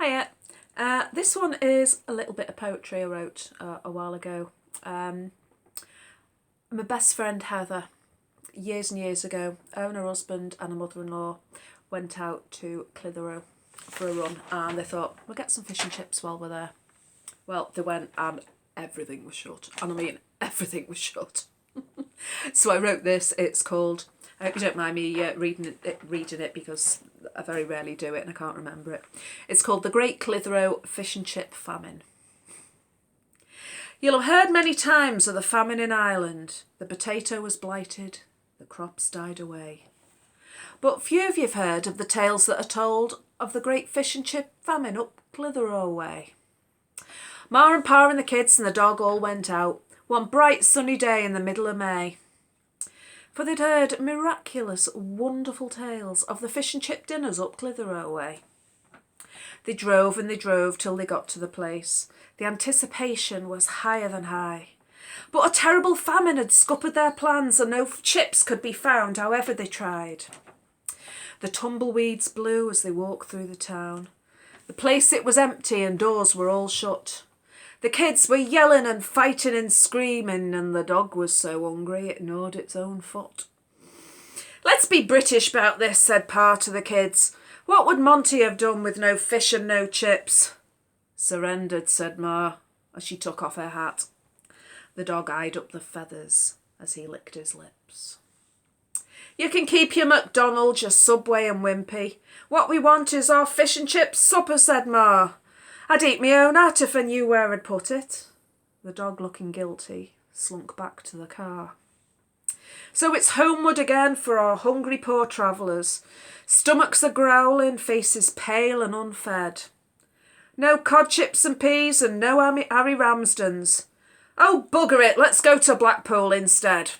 Hiya. This one is a little bit of poetry I wrote a while ago. My best friend Heather, years and years ago, her and her husband and her mother-in-law went out to Clitheroe for a run, and they thought, we'll get some fish and chips while we're there. Well, they went and everything was shut. And I mean, everything was shut. So I wrote this. It's called, I hope you don't mind me reading it because I very rarely do it and I can't remember it. It's called The Great Clitheroe Fish and Chip Famine. You'll have heard many times of the famine in Ireland. The potato was blighted, the crops died away. But few of you've heard of the tales that are told of the great fish and chip famine up Clitheroe way. Ma and Pa and the kids and the dog all went out one bright sunny day in the middle of May. For they'd heard miraculous, wonderful tales of the fish and chip dinners up Clitheroe way. They drove and they drove till they got to the place. The anticipation was higher than high. But a terrible famine had scuppered their plans and no chips could be found however they tried. The tumbleweeds blew as they walked through the town. The place it was empty and doors were all shut. The kids were yelling and fighting and screaming, and the dog was so hungry it gnawed its own foot. Let's be British about this, said Pa to the kids. What would Monty have done with no fish and no chips? Surrendered, said Ma, as she took off her hat. The dog eyed up the feathers as he licked his lips. You can keep your McDonald's, your Subway and Wimpy. What we want is our fish and chips supper, said Ma. I'd eat me own hat if I knew where I'd put it. The dog, looking guilty, slunk back to the car. So it's homeward again for our hungry poor travellers. Stomachs are growling, faces pale and unfed. No cod chips and peas and no Harry Ramsdens. Oh, bugger it, let's go to Blackpool instead.